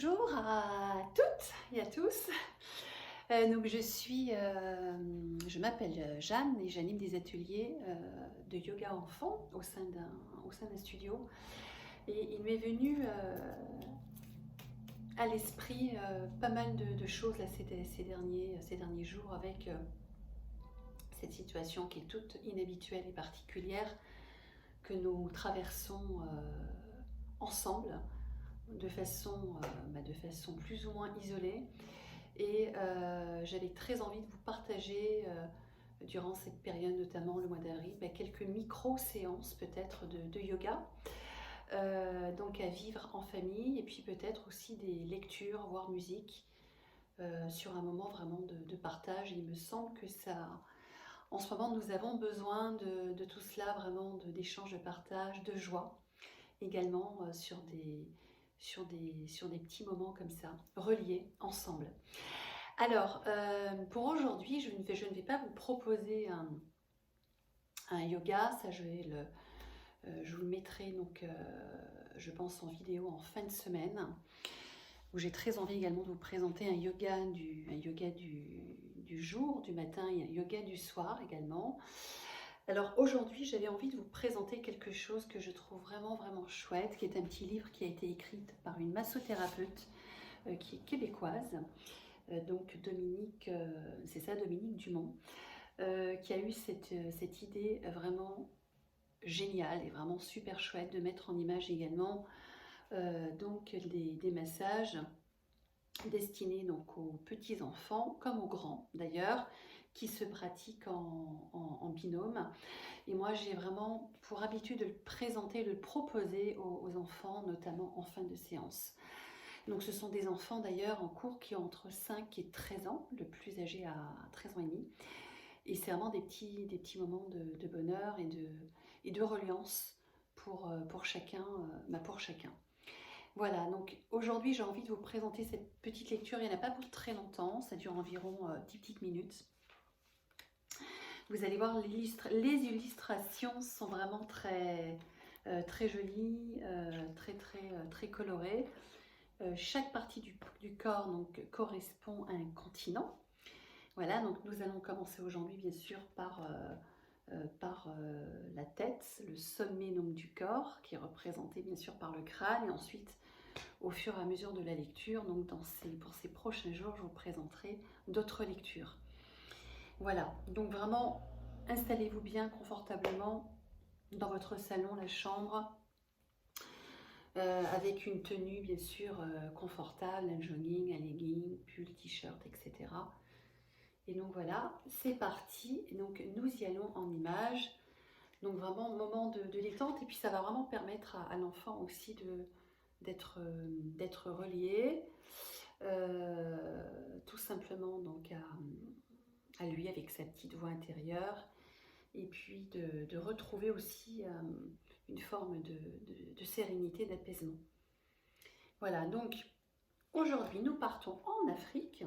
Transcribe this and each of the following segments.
Bonjour à toutes et à tous. Donc je m'appelle Jeanne et j'anime des ateliers de yoga enfant au sein d'un studio. Et il m'est venu à l'esprit pas mal de choses là, ces derniers jours avec cette situation qui est toute inhabituelle et particulière que nous traversons ensemble de façon plus ou moins isolée. Et j'avais très envie de vous partager, durant cette période, notamment le mois d'avril, quelques micro-séances peut-être de yoga, donc à vivre en famille, et puis peut-être aussi des lectures, voire musique, sur un moment vraiment de partage. Il me semble que en ce moment, nous avons besoin de tout cela, vraiment d'échanges, de partage, de joie, également sur des petits moments comme ça, reliés ensemble. Alors, pour aujourd'hui, je ne vais pas vous proposer un yoga, ça je vous le mettrai donc, je pense en vidéo en fin de semaine, où j'ai très envie également de vous présenter un yoga du jour, du matin, et un yoga du soir également. Alors aujourd'hui, j'avais envie de vous présenter quelque chose que je trouve vraiment vraiment chouette, qui est un petit livre qui a été écrit par une massothérapeute qui est québécoise. Donc Dominique, c'est ça, Dominique Dumont, qui a eu cette idée vraiment géniale et vraiment super chouette de mettre en image également donc des massages destinés donc aux petits enfants comme aux grands d'ailleurs, qui se pratiquent en binôme. Et moi j'ai vraiment pour habitude de le présenter, de le proposer aux enfants, notamment en fin de séance. Donc ce sont des enfants d'ailleurs en cours qui ont entre 5 et 13 ans, le plus âgé à 13 ans et demi. Et c'est vraiment des petits moments de bonheur et de reliance pour chacun, pour chacun. Voilà, donc aujourd'hui j'ai envie de vous présenter cette petite lecture. Il n'y en a pas pour très longtemps, ça dure environ 10 petites minutes. Vous allez voir, les illustrations sont vraiment très jolies, très colorées. Chaque partie du corps donc, correspond à un continent. Voilà, donc nous allons commencer aujourd'hui bien sûr par la tête, le sommet donc, du corps, qui est représenté bien sûr par le crâne. Et ensuite, au fur et à mesure de la lecture, donc pour ces prochains jours, je vous présenterai d'autres lectures. Voilà, donc vraiment, installez-vous bien confortablement dans votre salon, la chambre, avec une tenue bien sûr confortable, un jogging, un legging, pull, t-shirt, etc. Et donc voilà, c'est parti. Et donc nous y allons en images. Donc vraiment moment de détente, et puis ça va vraiment permettre à l'enfant aussi d'être relié, tout simplement donc à lui avec sa petite voix intérieure, et puis de retrouver aussi une forme de sérénité, d'apaisement. Voilà, donc aujourd'hui nous partons en Afrique.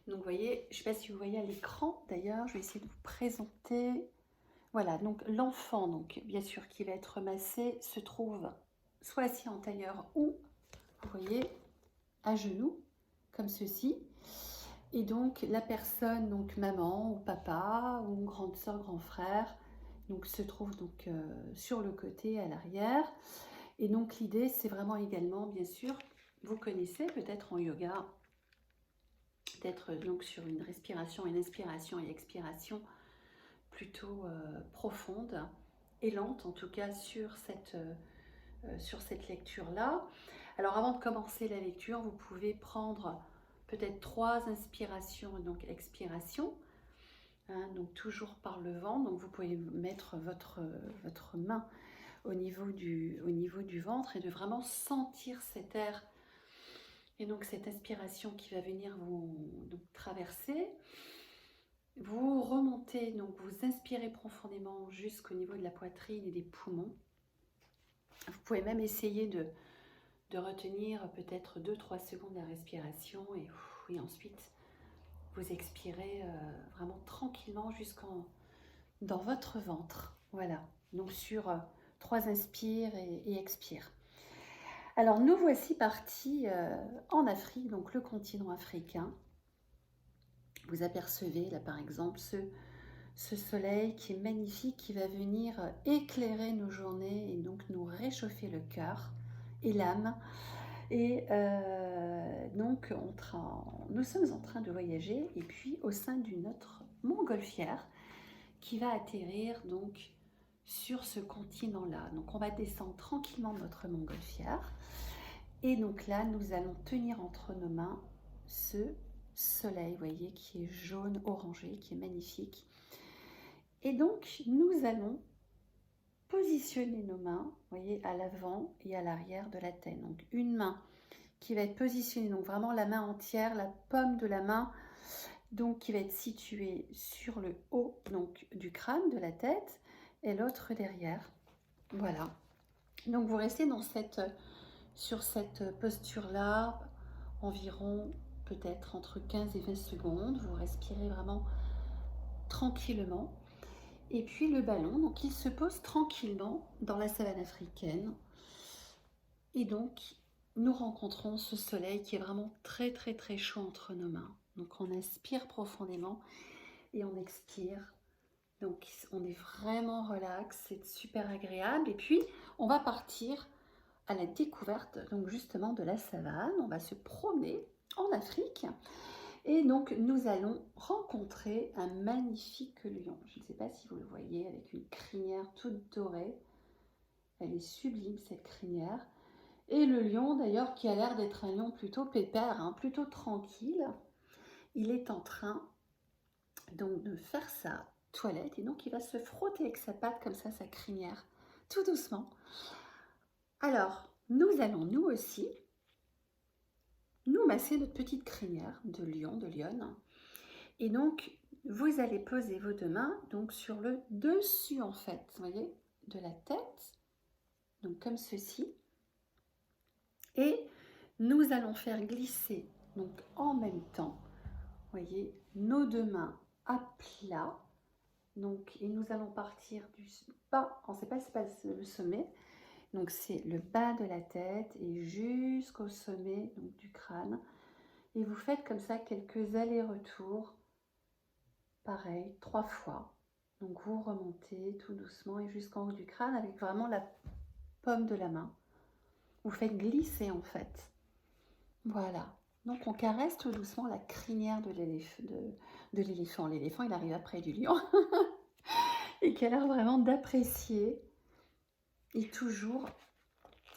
Donc vous voyez, je ne sais pas si vous voyez à l'écran d'ailleurs, je vais essayer de vous présenter. Voilà, donc l'enfant, donc bien sûr qui va être massé, se trouve soit assis en tailleur ou, vous voyez, à genoux, comme ceci. Et donc la personne, donc maman ou papa ou grande soeur, grand frère, donc se trouve donc sur le côté, à l'arrière. Et donc l'idée, c'est vraiment également, bien sûr, vous connaissez peut-être en yoga, d'être donc sur une respiration, une inspiration et expiration plutôt profonde et lente, en tout cas sur cette lecture-là. Alors avant de commencer la lecture, vous pouvez prendre peut-être 3 inspirations et donc expirations, hein, donc toujours par le vent. Donc vous pouvez mettre votre main au niveau du ventre et de vraiment sentir cet air et donc cette inspiration qui va venir vous donc, traverser. Vous remontez, donc vous inspirez profondément jusqu'au niveau de la poitrine et des poumons. Vous pouvez même essayer de retenir peut-être 2-3 secondes la respiration, et ensuite vous expirez vraiment tranquillement dans votre ventre. Voilà, donc sur 3 inspires et expires. Alors, nous voici partis en Afrique, donc le continent africain. Vous apercevez là, par exemple, ce soleil qui est magnifique, qui va venir éclairer nos journées et donc nous réchauffer le cœur et l'âme. Et donc, nous sommes en train de voyager, et puis au sein d'une autre montgolfière qui va atterrir donc sur ce continent-là. Donc, on va descendre tranquillement de notre montgolfière. Et donc là, nous allons tenir entre nos mains ce soleil, vous voyez, qui est jaune orangé, qui est magnifique. Et donc, nous allons positionner nos mains, vous voyez, à l'avant et à l'arrière de la tête. Donc, une main qui va être positionnée, donc vraiment la main entière, la paume de la main, donc qui va être située sur le haut donc du crâne, de la tête, et l'autre derrière. Voilà. Donc, vous restez sur cette posture-là environ peut-être entre 15 et 20 secondes. Vous respirez vraiment tranquillement. Et puis le ballon, donc il se pose tranquillement dans la savane africaine. Et donc, nous rencontrons ce soleil qui est vraiment très très très chaud entre nos mains. Donc on inspire profondément et on expire. Donc on est vraiment relax, c'est super agréable. Et puis on va partir à la découverte donc justement de la savane. On va se promener en Afrique. Et donc, nous allons rencontrer un magnifique lion. Je ne sais pas si vous le voyez, avec une crinière toute dorée. Elle est sublime, cette crinière. Et le lion, d'ailleurs, qui a l'air d'être un lion plutôt pépère, hein, plutôt tranquille, il est en train donc de faire sa toilette. Et donc, il va se frotter avec sa patte, comme ça, sa crinière, tout doucement. Alors, nous allons, nous aussi, nous masser notre petite crinière de lion, de lionne. Et donc, vous allez poser vos deux mains donc sur le dessus, en fait, vous voyez, de la tête, donc comme ceci. Et nous allons faire glisser, donc en même temps, vous voyez, nos deux mains à plat. Donc, et nous allons partir du bas, c'est pas le sommet, donc c'est le bas de la tête et jusqu'au sommet donc, du crâne. Et vous faites comme ça quelques allers-retours. Pareil, 3 fois. Donc vous remontez tout doucement et jusqu'en haut du crâne avec vraiment la paume de la main. Vous faites glisser en fait. Voilà. Donc on caresse tout doucement la crinière de l'éléphant. L'éléphant, il arrive après du lion. Et qui a l'air vraiment d'apprécier. Et toujours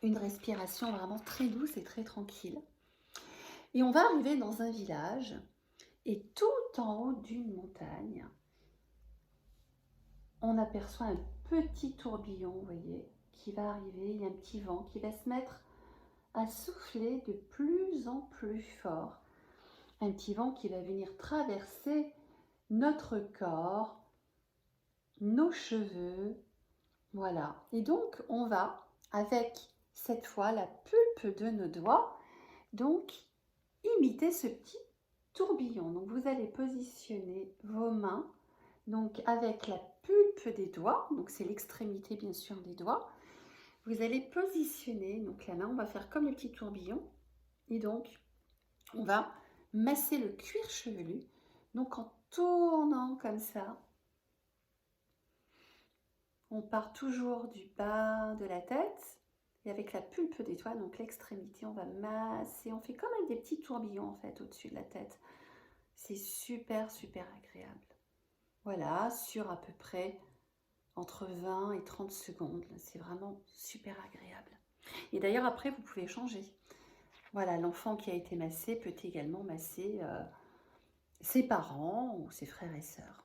une respiration vraiment très douce et très tranquille. Et on va arriver dans un village. Et tout en haut d'une montagne, on aperçoit un petit tourbillon, vous voyez, qui va arriver. Il y a un petit vent qui va se mettre à souffler de plus en plus fort. Un petit vent qui va venir traverser notre corps, nos cheveux, voilà. Et donc, on va, avec cette fois la pulpe de nos doigts, donc imiter ce petit tourbillon. Donc, vous allez positionner vos mains donc avec la pulpe des doigts, donc c'est l'extrémité bien sûr des doigts. Vous allez positionner donc la main, on va faire comme le petit tourbillon. Et donc, on va masser le cuir chevelu, donc en tournant comme ça. On part toujours du bas de la tête et avec la pulpe des doigts, donc l'extrémité, on va masser. On fait comme avec des petits tourbillons en fait au-dessus de la tête. C'est super, super agréable. Voilà, sur à peu près entre 20 et 30 secondes. C'est vraiment super agréable. Et d'ailleurs, après, vous pouvez changer. Voilà, l'enfant qui a été massé peut également masser ses parents ou ses frères et sœurs.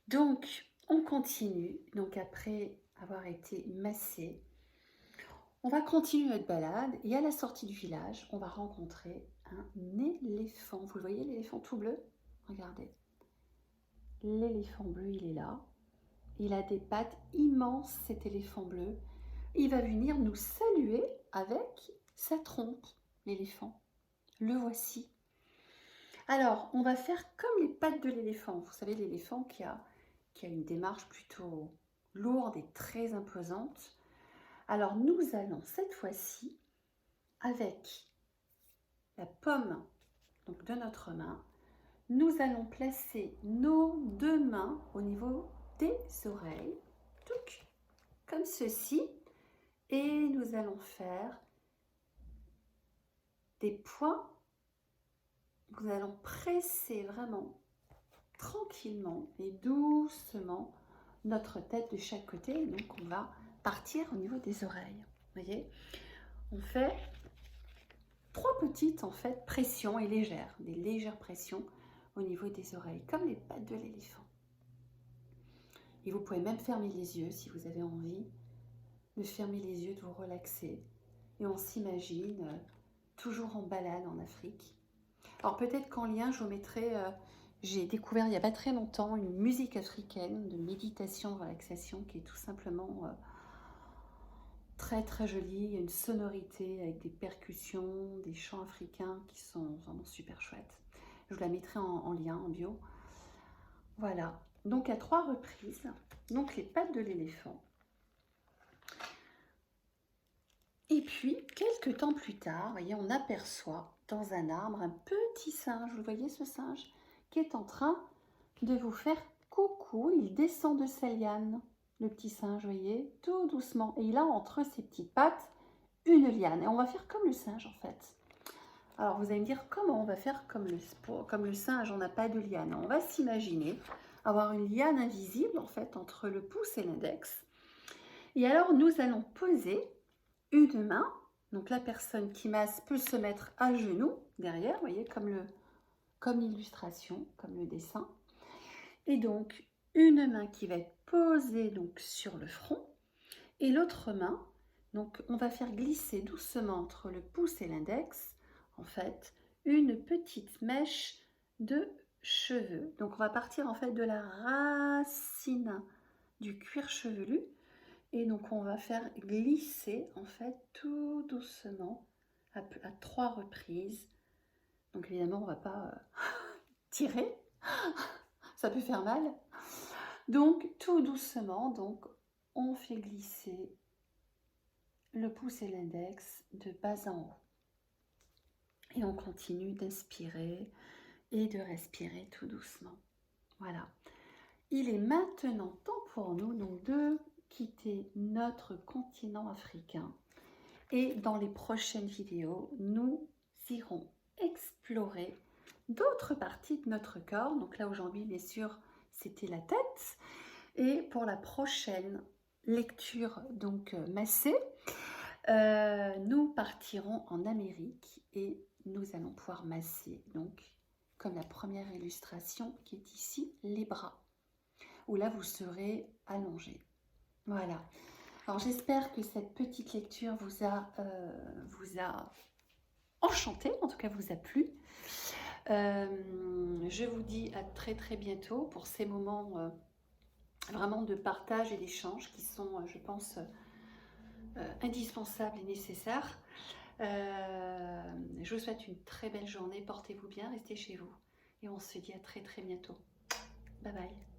Donc, on continue. Donc, après avoir été massé, on va continuer notre balade. Et à la sortie du village, on va rencontrer un éléphant. Vous le voyez, l'éléphant tout bleu? Regardez. L'éléphant bleu, il est là. Il a des pattes immenses, cet éléphant bleu. Il va venir nous saluer avec sa trompe, l'éléphant. Le voici. Alors, on va faire comme les pattes de l'éléphant. Vous savez, l'éléphant qui a une démarche plutôt lourde et très imposante. Alors nous allons cette fois-ci, avec la paume donc, de notre main, nous allons placer nos 2 mains au niveau des oreilles, touc, comme ceci, et nous allons faire des points. Nous allons presser vraiment tranquillement et doucement notre tête de chaque côté. Donc on va partir au niveau des oreilles. Vous voyez, on fait 3 petites en fait pressions et légères, des légères pressions au niveau des oreilles, comme les pattes de l'éléphant. Et vous pouvez même fermer les yeux si vous avez envie de fermer les yeux, de vous relaxer. Et on s'imagine toujours en balade en Afrique. Alors peut-être qu'en lien, je vous mettrai, j'ai découvert il n'y a pas très longtemps une musique africaine de méditation, de relaxation qui est tout simplement très très jolie. Il y a une sonorité avec des percussions, des chants africains qui sont vraiment super chouettes. Je vous la mettrai en lien, en bio. Voilà, donc à 3 reprises, donc les pattes de l'éléphant. Et puis, quelques temps plus tard, voyez, on aperçoit dans un arbre un petit singe. Vous voyez ce singe qui est en train de vous faire coucou. Il descend de sa liane, le petit singe, voyez, tout doucement. Et il a entre ses petites pattes une liane. Et on va faire comme le singe, en fait. Alors, vous allez me dire, comment on va faire comme le singe? On n'a pas de liane. On va s'imaginer avoir une liane invisible, en fait, entre le pouce et l'index. Et alors, nous allons poser une main, donc la personne qui masse peut se mettre à genoux derrière, vous voyez, comme l'illustration, comme le dessin. Et donc, une main qui va être posée donc, sur le front, et l'autre main, donc on va faire glisser doucement entre le pouce et l'index, en fait, une petite mèche de cheveux. Donc, on va partir en fait de la racine du cuir chevelu. Et donc, on va faire glisser, en fait, tout doucement, à 3 reprises. Donc, évidemment, on ne va pas tirer. Ça peut faire mal. Donc, tout doucement, donc, on fait glisser le pouce et l'index de bas en haut. Et on continue d'inspirer et de respirer tout doucement. Voilà. Il est maintenant temps pour nous, donc, de quitter notre continent africain et dans les prochaines vidéos nous irons explorer d'autres parties de notre corps. Donc là aujourd'hui bien sûr c'était la tête, et pour la prochaine lecture donc massée, nous partirons en Amérique et nous allons pouvoir masser donc comme la première illustration qui est ici les bras, où là vous serez allongé. Voilà. Alors j'espère que cette petite lecture vous a enchanté, en tout cas vous a plu. Je vous dis à très très bientôt pour ces moments vraiment de partage et d'échange qui sont, je pense, indispensables et nécessaires. Je vous souhaite une très belle journée, portez-vous bien, restez chez vous et on se dit à très très bientôt. Bye bye.